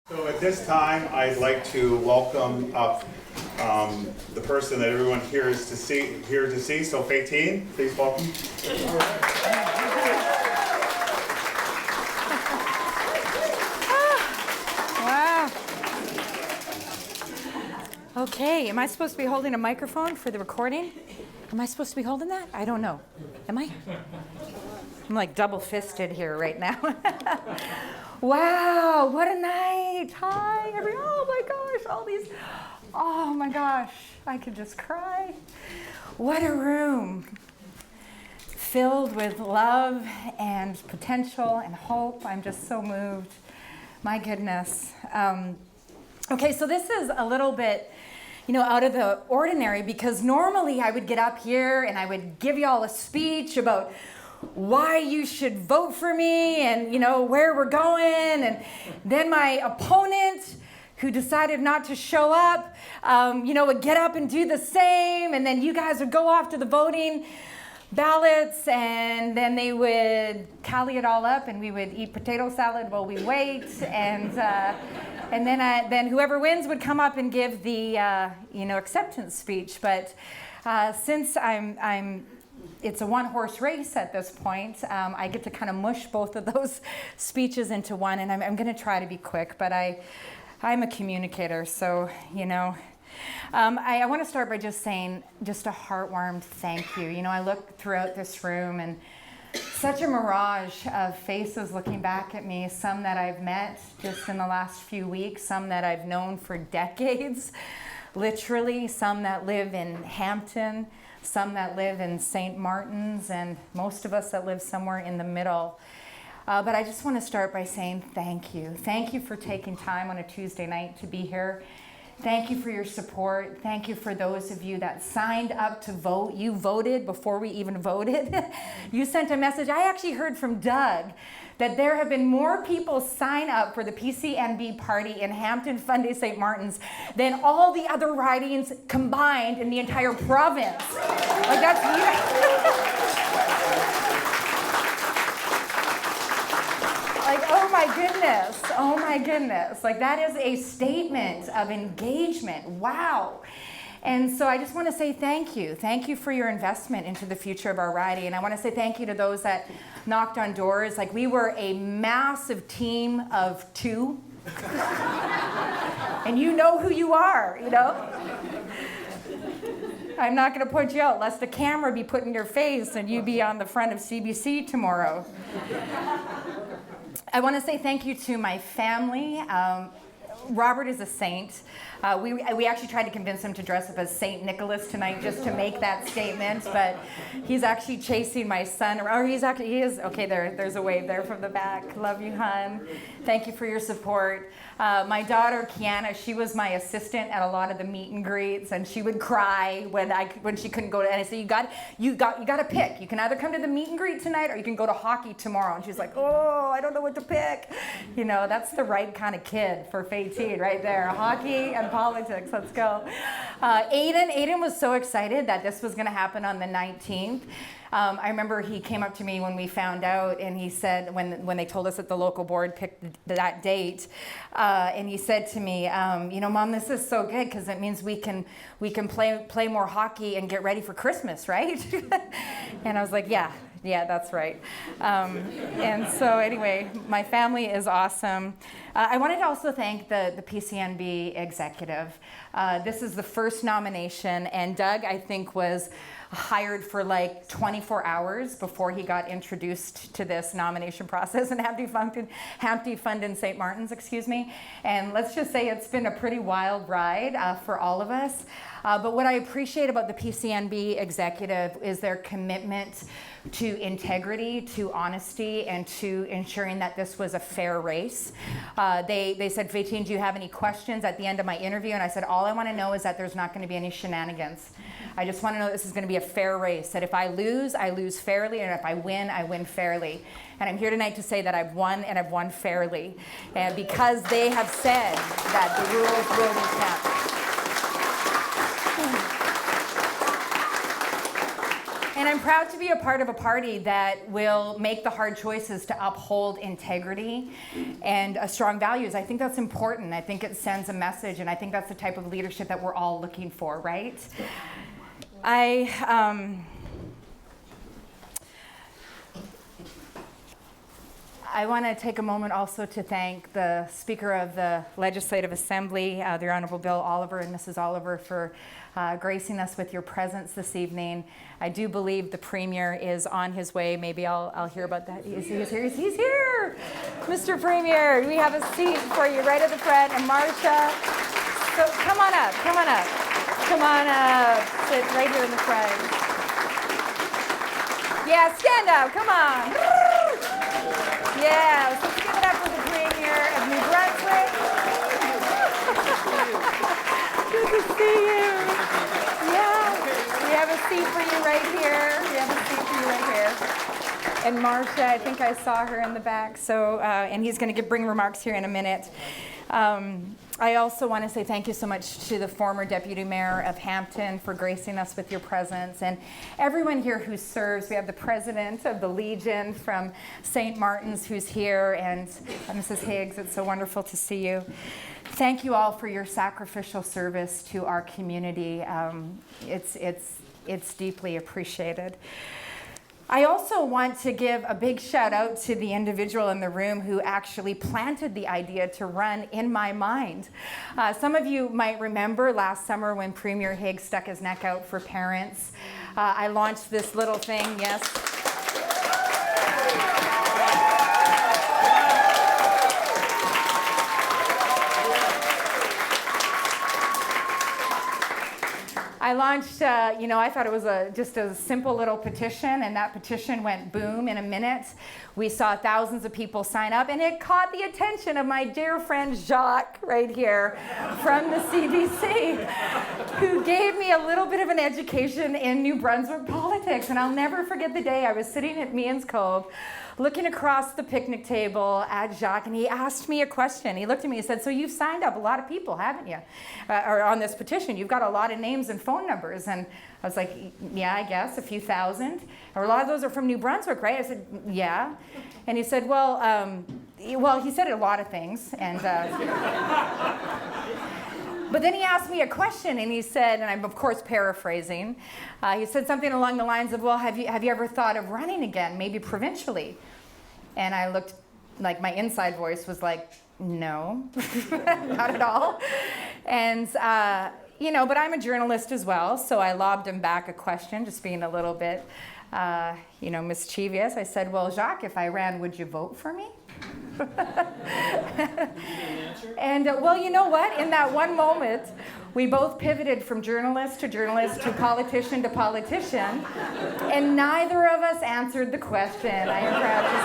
So at this time, I'd like to welcome up the person that everyone here is here to see. So Faytene, please welcome. Wow. Okay, am I supposed to be holding a microphone for the recording? Am I supposed to be holding that? I don't know. Am I? I'm like double-fisted here right now. Wow, what a night. Hi, everyone. Oh my gosh, all these. Oh my gosh, I could just cry. What a room. Filled with love and potential and hope. I'm just so moved. My goodness. Okay, so this is a little bit, out of the ordinary, because normally I would get up here and I would give you all a speech about why you should vote for me and, where we're going. And then my opponent, who decided not to show up, would get up and do the same. And then you guys would go off to the voting ballots, and then they would tally it all up, and we would eat potato salad while we wait. And then whoever wins would come up and give the acceptance speech. But since it's a one-horse race at this point, I get to kind of mush both of those speeches into one, and I'm going to try to be quick, but I'm a communicator, so, I want to start by just saying just a heartwarmed thank you. I look throughout this room, and such a mirage of faces looking back at me, some that I've met just in the last few weeks, some that I've known for decades, literally, some that live in Hampton, some that live in St. Martin's, and most of us that live somewhere in the middle. But I just want to start by saying thank you. Thank you for taking time on a Tuesday night to be here. Thank you for your support. Thank you for those of you that signed up to vote. You voted before we even voted. You sent a message. I actually heard from Doug that there have been more people sign up for the PCNB party in Hampton-Fundy-St. Martin's than all the other ridings combined in the entire province. Like, that's like, oh my goodness. Like, that is a statement of engagement. Wow. And so I just want to say thank you. Thank you for your investment into the future of our riding. And I want to say thank you to those that knocked on doors. Like, we were a massive team of two. And you know who you are, I'm not going to point you out, lest a camera be put in your face and you be on the front of CBC tomorrow. I want to say thank you to my family. Robert is a saint. We actually tried to convince him to dress up as St. Nicholas tonight just to make that statement, but he's actually chasing my son. Or he is. Okay, there's a wave there from the back. Love you, hon. Thank you for your support. My daughter, Kiana, she was my assistant at a lot of the meet and greets, and she would cry when she couldn't go to. And I said, you got to pick. You can either come to the meet and greet tonight, or you can go to hockey tomorrow. And she's like, oh, I don't know what to pick. That's the right kind of kid for Faytene right there. Hockey and politics. Let's go. Aiden was so excited that this was going to happen on the 19th. I remember he came up to me when we found out, and he said, when they told us that the local board picked that date, and he said to me, Mom, this is so good because it means we can play more hockey and get ready for Christmas, right? And I was like, yeah, that's right. And so anyway, my family is awesome. I wanted to also thank the PCNB executive. This is the first nomination, and Doug, I think, was hired for like 24 hours before he got introduced to this nomination process in Hampton-Fundy-St. Martin's, And let's just say it's been a pretty wild ride for all of us. But what I appreciate about the PCNB executive is their commitment to integrity, to honesty, and to ensuring that this was a fair race. They said, Faytene, do you have any questions at the end of my interview? And I said, all I want to know is that there's not going to be any shenanigans. I just want to know this is going to be a fair race, that if I lose fairly, and if I win fairly. And I'm here tonight to say that I've won, and I've won fairly. And because they have said that the rules will be kept. And I'm proud to be a part of a party that will make the hard choices to uphold integrity and strong values. I think that's important. I think it sends a message, and I think that's the type of leadership that we're all looking for, right? I want to take a moment also to thank the Speaker of the Legislative Assembly, the Honorable Bill Oliver and Mrs. Oliver, for gracing us with your presence this evening. I do believe the Premier is on his way. Maybe I'll hear about that. He's here. Mr. Premier, we have a seat for you right at the front. And Marcia, so come on up. Sit right here in the front. Yeah, stand up, come on. Yeah, so let's give it up for the Premier of New Brunswick. Good to see you. Yeah, we have a seat for you right here. And Marcia, I think I saw her in the back. So, and he's going to bring remarks here in a minute. I also want to say thank you so much to the former Deputy Mayor of Hampton for gracing us with your presence, and everyone here who serves. We have the President of the Legion from St. Martin's who's here, and Mrs. Higgs, it's so wonderful to see you. Thank you all for your sacrificial service to our community. It's deeply appreciated. I also want to give a big shout out to the individual in the room who actually planted the idea to run in my mind. Some of you might remember last summer when Premier Higgs stuck his neck out for parents. I launched this little thing, yes. I launched, I thought it was just a simple little petition, and that petition went boom in a minute. We saw thousands of people sign up, and it caught the attention of my dear friend Jacques right here from the CBC, who gave me a little bit of an education in New Brunswick politics. And I'll never forget the day I was sitting at Meehan's Cove, looking across the picnic table at Jacques, and he asked me a question. He looked at me and said, "So you've signed up a lot of people, haven't you? Or on this petition, you've got a lot of names and phone numbers." And I was like, "Yeah, I guess, a few thousand. Or a lot of those are from New Brunswick, right?" I said, "Yeah." And he said, well, he said a lot of things. And but then he asked me a question, and he said, and I'm of course paraphrasing, he said something along the lines of, "Well, have you ever thought of running again, maybe provincially?" And I looked, like my inside voice was like, "No, not at all." And but I'm a journalist as well, so I lobbed him back a question, just being a little bit, mischievous. I said, "Well, Jacques, if I ran, would you vote for me?" And you know what? In that one moment, we both pivoted from journalist to politician to politician, and neither of us answered the question, I am proud to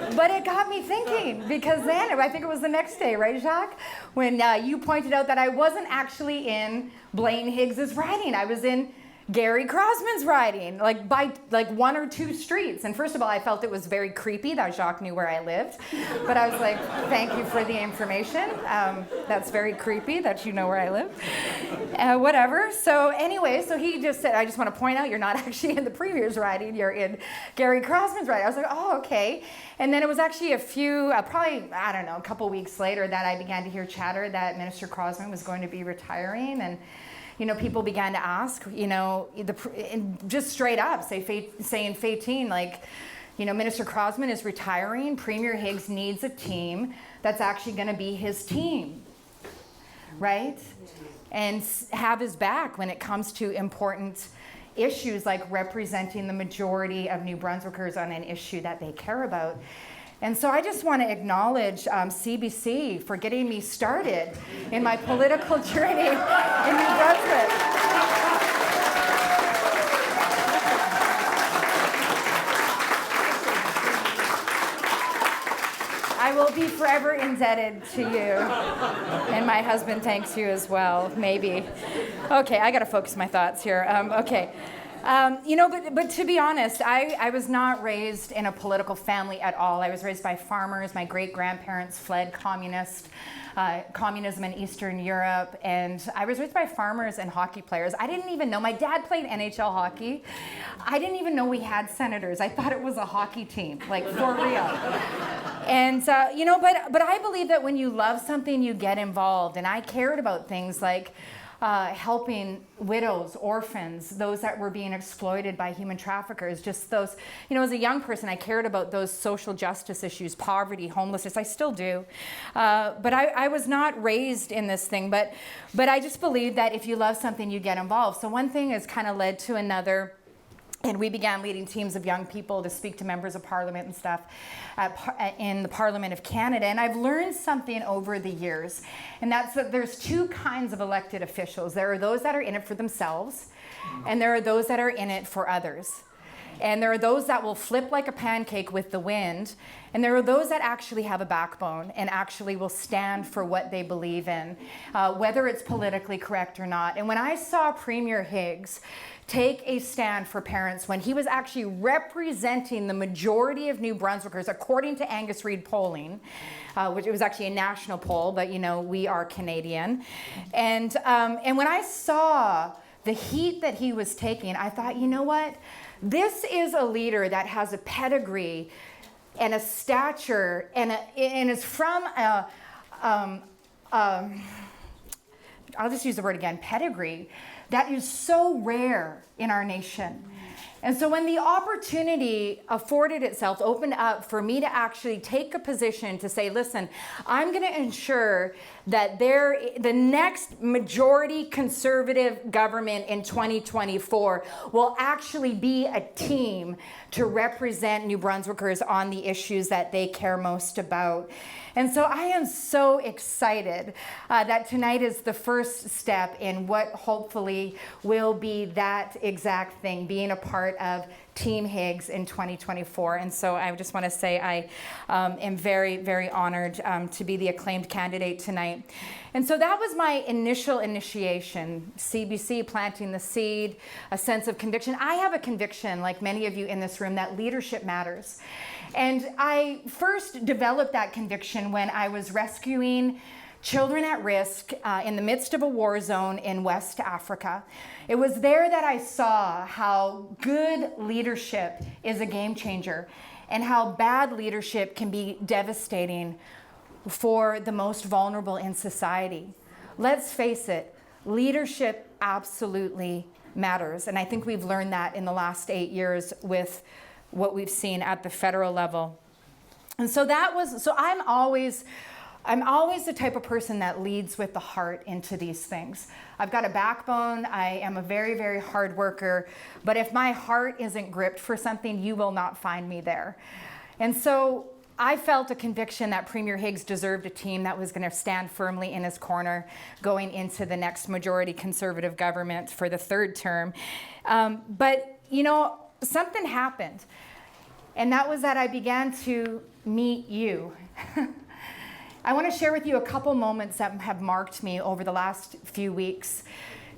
say. But it got me thinking, because then, I think it was the next day, right, Jacques? When you pointed out that I wasn't actually in Blaine Higgs's riding. I was in Gary Crosman's riding, by one or two streets. And first of all, I felt it was very creepy that Jacques knew where I lived. But I was like, "Thank you for the information. That's very creepy that you know where I live." Whatever. So anyway, so he just said, "I just want to point out you're not actually in the Premier's riding, you're in Gary Crosman's riding." I was like, "Oh, okay." And then it was actually a couple weeks later that I began to hear chatter that Minister Crosman was going to be retiring. And people began to ask, just straight up, saying, "Faytene, Minister Crosman is retiring. Premier Higgs needs a team that's actually going to be his team, right? And have his back when it comes to important issues like representing the majority of New Brunswickers on an issue that they care about." And so I just want to acknowledge CBC for getting me started in my political journey in New Brunswick. I will be forever indebted to you. And my husband thanks you as well, maybe. Okay, I got to focus my thoughts here. Okay. But to be honest, I was not raised in a political family at all. I was raised by farmers. My great-grandparents fled communism in Eastern Europe, and I was raised by farmers and hockey players. I didn't even know. My dad played NHL hockey. I didn't even know we had senators. I thought it was a hockey team, like for real. And, but I believe that when you love something, you get involved. And I cared about things like helping widows, orphans, those that were being exploited by human traffickers, just those, as a young person, I cared about those social justice issues, poverty, homelessness. I still do. But I was not raised in this thing, but I just believe that if you love something, you get involved. So one thing has kind of led to another. And we began leading teams of young people to speak to members of parliament and stuff in the Parliament of Canada. And I've learned something over the years, and that's that there's two kinds of elected officials. There are those that are in it for themselves, and there are those that are in it for others. And there are those that will flip like a pancake with the wind, and there are those that actually have a backbone and actually will stand for what they believe in, whether it's politically correct or not. And when I saw Premier Higgs take a stand for parents when he was actually representing the majority of New Brunswickers, according to Angus Reid polling, which it was actually a national poll, but we are Canadian. And when I saw the heat that he was taking, I thought, you know what? This is a leader that has a pedigree and a stature and is from I'll just use the word again, pedigree, that is so rare in our nation. And so when the opportunity afforded itself, opened up for me to actually take a position to say, listen, I'm going to ensure that the next majority conservative government in 2024 will actually be a team to represent New Brunswickers on the issues that they care most about. And so I am so excited that tonight is the first step in what hopefully will be that exact thing, being a part of Team Higgs in 2024. And so I just want to say I am very, very honored to be the acclaimed candidate tonight. And so that was my initial initiation, CBC, planting the seed, a sense of conviction. I have a conviction, like many of you in this room, that leadership matters. And I first developed that conviction when I was rescuing children at risk in the midst of a war zone in West Africa. It was there that I saw how good leadership is a game changer and how bad leadership can be devastating for the most vulnerable in society. Let's face it, leadership absolutely matters. And I think we've learned that in the last 8 years with what we've seen at the federal level. And so I'm always the type of person that leads with the heart into these things. I've got a backbone. I am a very, very hard worker. But if my heart isn't gripped for something, you will not find me there. And so I felt a conviction that Premier Higgs deserved a team that was going to stand firmly in his corner going into the next majority conservative government for the third term. But something happened. And that was that I began to meet you. I want to share with you a couple moments that have marked me over the last few weeks.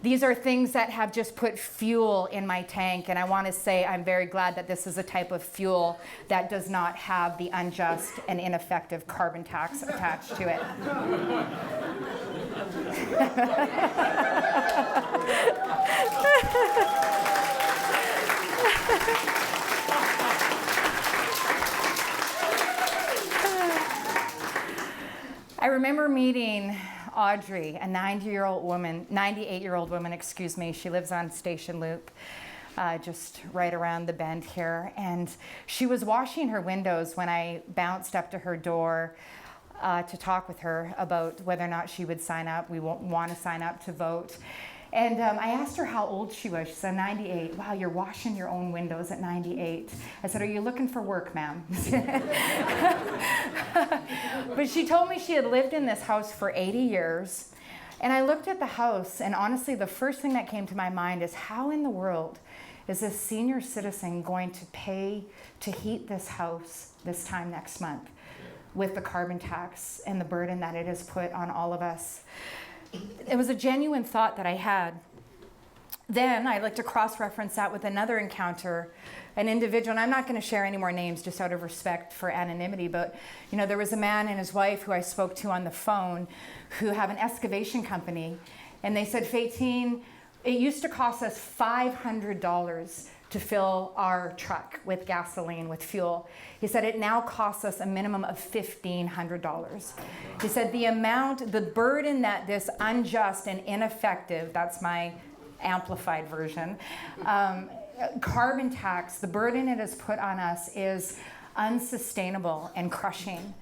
These are things that have just put fuel in my tank, and I want to say I'm very glad that this is a type of fuel that does not have the unjust and ineffective carbon tax attached to it. I remember meeting Audrey, a 98-year-old woman, She lives on Station Loop, just right around the bend here. And she was washing her windows when I bounced up to her door to talk with her about whether or not she would sign up. We want to sign up to vote. And I asked her how old she was. She said 98. Wow, you're washing your own windows at 98. I said, are you looking for work, ma'am? But she told me she had lived in this house for 80 years. And I looked at the house, and honestly, the first thing that came to my mind is, how in the world is a senior citizen going to pay to heat this house this time next month with the carbon tax and the burden that it has put on all of us? It was a genuine thought that I had. Then I'd like to cross-reference that with another encounter, an individual, and I'm not going to share any more names just out of respect for anonymity, but there was a man and his wife who I spoke to on the phone who have an excavation company, and they said, Faytene, it used to cost us $500 to fill our truck with gasoline, with fuel. He said it now costs us a minimum of $1,500. He said the burden that this unjust and ineffective, that's my amplified version, carbon tax, the burden it has put on us is unsustainable and crushing.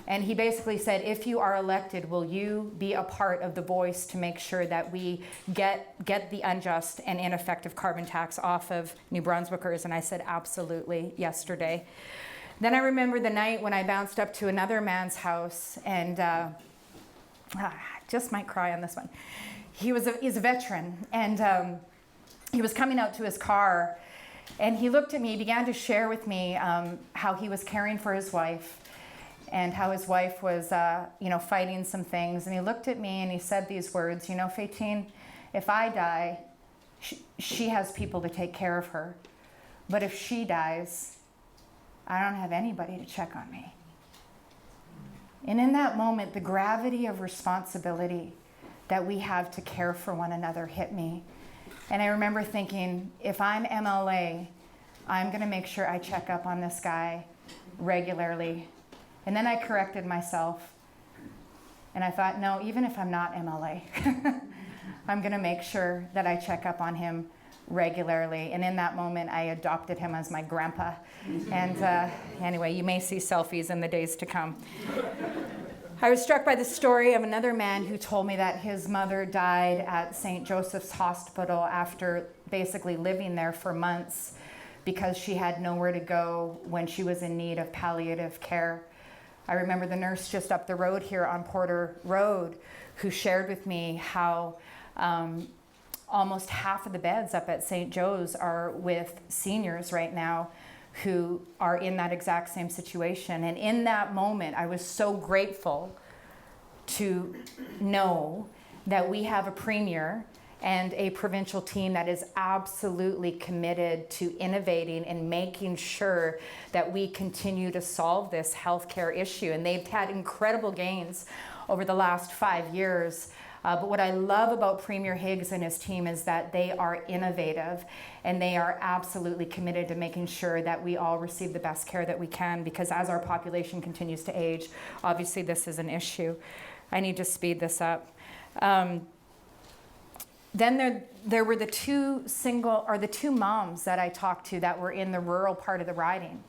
And he basically said, if you are elected, will you be a part of the voice to make sure that we get the unjust and ineffective carbon tax off of New Brunswickers? And I said, absolutely, yesterday. Then I remember the night when I bounced up to another man's house, and I just might cry on this one. He's a veteran, and he was coming out to his car, and he looked at me, he began to share with me how he was caring for his wife, and how his wife was, fighting some things. And he looked at me and he said these words, Faytene, if I die, she has people to take care of her. But if she dies, I don't have anybody to check on me. And in that moment, the gravity of responsibility that we have to care for one another hit me. And I remember thinking, if I'm MLA, I'm going to make sure I check up on this guy regularly. And then I corrected myself. And I thought, no, even if I'm not MLA, I'm going to make sure that I check up on him regularly. And in that moment, I adopted him as my grandpa. And anyway, you may see selfies in the days to come. I was struck by the story of another man who told me that his mother died at St. Joseph's Hospital after basically living there for months because she had nowhere to go when she was in need of palliative care. I remember the nurse just up the road here on Porter Road who shared with me how almost half of the beds up at St. Joe's are with seniors right now who are in that exact same situation. And in that moment, I was so grateful to know that we have a premier and a provincial team that is absolutely committed to innovating and making sure that we continue to solve this healthcare issue. And they've had incredible gains over the last 5 years. But what I love about Premier Higgs and his team is that they are innovative and they are absolutely committed to making sure that we all receive the best care that we can, because as our population continues to age, obviously this is an issue. I need to speed this up. Then there were the two moms that I talked to that were in the rural part of the riding.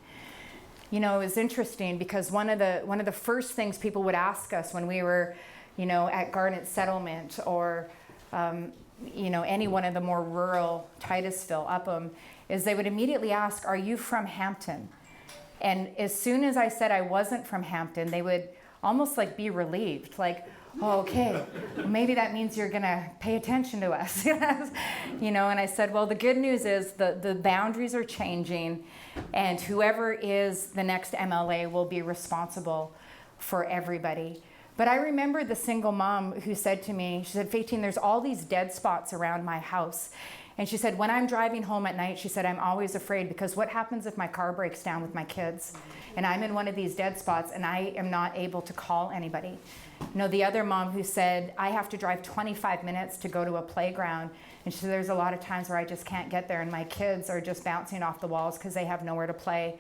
It was interesting because one of the first things people would ask us when we were, at Garnet Settlement or, any one of the more rural, Titusville, Upham, is they would immediately ask, are you from Hampton? And as soon as I said I wasn't from Hampton, they would almost be relieved, oh, okay, maybe that means you're gonna pay attention to us. And I said, well, the good news is the boundaries are changing, and whoever is the next MLA will be responsible for everybody. But I remember the single mom who said to me, she said, Faytene, there's all these dead spots around my house. And she said, when I'm driving home at night, she said, I'm always afraid because what happens if my car breaks down with my kids? And I'm in one of these dead spots and I am not able to call anybody. The other mom who said, I have to drive 25 minutes to go to a playground. And she said, there's a lot of times where I just can't get there and my kids are just bouncing off the walls because they have nowhere to play.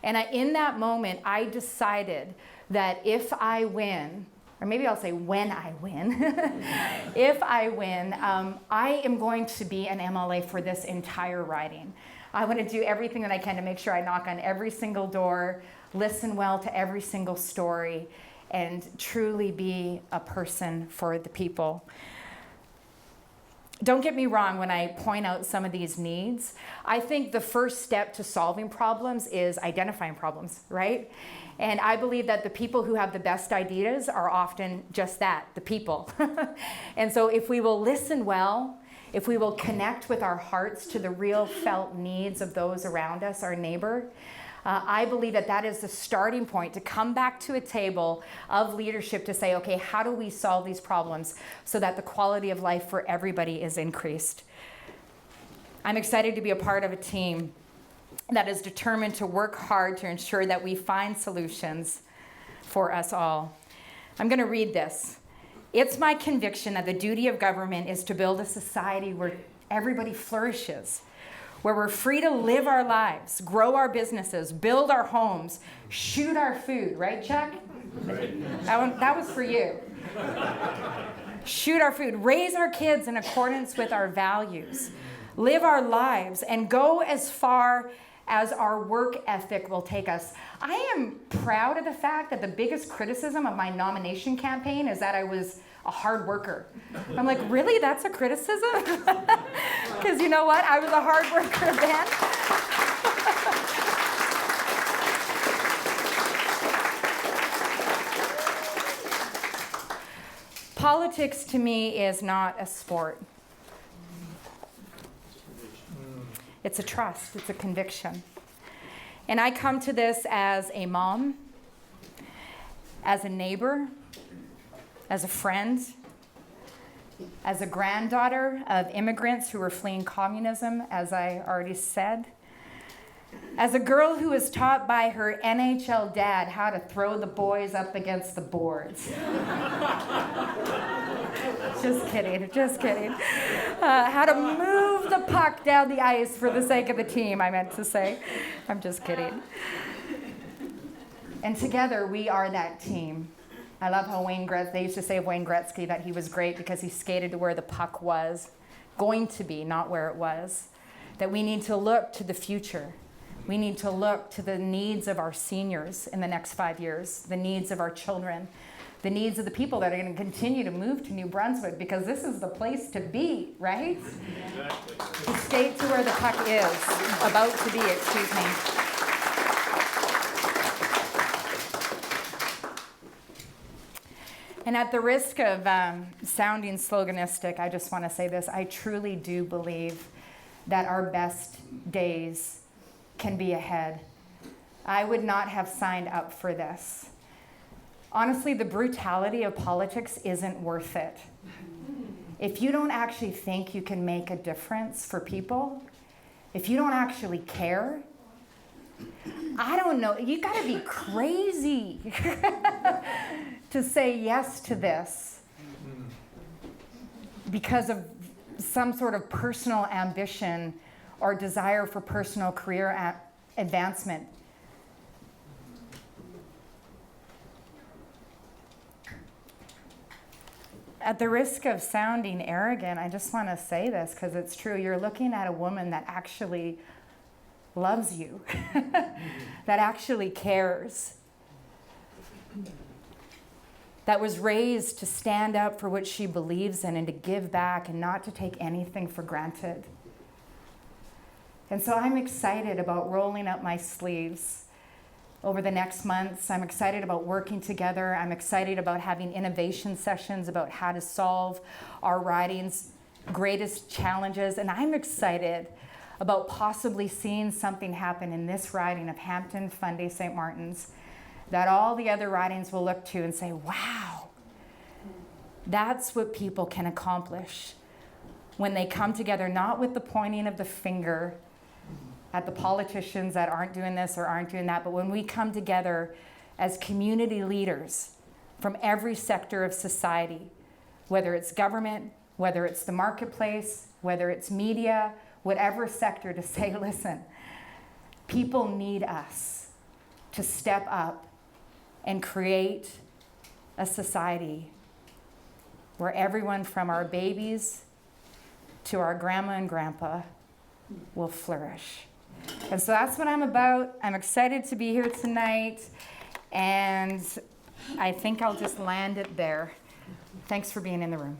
And in that moment, I decided that if I win, or maybe I'll say when I win, if I win, I am going to be an MLA for this entire riding. I want to do everything that I can to make sure I knock on every single door, listen well to every single story, and truly be a person for the people. Don't get me wrong when I point out some of these needs. I think the first step to solving problems is identifying problems, right? And I believe that the people who have the best ideas are often just that, the people. And so if we will listen well, if we will connect with our hearts to the real felt needs of those around us, our neighbor, I believe that that is the starting point to come back to a table of leadership to say, okay, how do we solve these problems so that the quality of life for everybody is increased? I'm excited to be a part of a team that is determined to work hard to ensure that we find solutions for us all. I'm going to read this. It's my conviction that the duty of government is to build a society where everybody flourishes, where we're free to live our lives, grow our businesses, build our homes, shoot our food. Right, Chuck? Right. That was for you. Shoot our food, raise our kids in accordance with our values, live our lives, and go as far as our work ethic will take us. I am proud of the fact that the biggest criticism of my nomination campaign is that I was a hard worker. I'm like, really? That's a criticism? Because you know what? I was a hard worker then. Politics to me is not a sport. It's a trust, it's a conviction. And I come to this as a mom, as a neighbor, as a friend, as a granddaughter of immigrants who are fleeing communism, as I already said, as a girl who was taught by her NHL dad how to throw the boys up against the boards. Just kidding, just kidding. How to move the puck down the ice for the sake of the team, I meant to say. I'm just kidding. And together we are that team. I love how they used to say of Wayne Gretzky that he was great because he skated to where the puck was going to be, not where it was. That we need to look to the future. We need to look to the needs of our seniors in the next 5 years, the needs of our children, the needs of the people that are going to continue to move to New Brunswick, because this is the place to be, right? Exactly. To skate to where the puck is, about to be, excuse me. And at the risk of sounding sloganistic, I just want to say this. I truly do believe that our best days can be ahead. I would not have signed up for this. Honestly, the brutality of politics isn't worth it. If you don't actually think you can make a difference for people, if you don't actually care, I don't know, you gotta be crazy to say yes to this because of some sort of personal ambition or desire for personal career advancement. At the risk of sounding arrogant, I just want to say this because it's true. You're looking at a woman that actually loves you, that actually cares, that was raised to stand up for what she believes in and to give back and not to take anything for granted. And so I'm excited about rolling up my sleeves over the next months. I'm excited about working together. I'm excited about having innovation sessions about how to solve our riding's greatest challenges. And I'm excited about possibly seeing something happen in this riding of Hampton-Fundy-St. Martin's that all the other ridings will look to and say, wow, that's what people can accomplish when they come together, not with the pointing of the finger at the politicians that aren't doing this or aren't doing that, but when we come together as community leaders from every sector of society, whether it's government, whether it's the marketplace, whether it's media, whatever sector, to say, listen, people need us to step up and create a society where everyone from our babies to our grandma and grandpa will flourish. And so that's what I'm about. I'm excited to be here tonight, and I think I'll just land it there. Thanks for being in the room.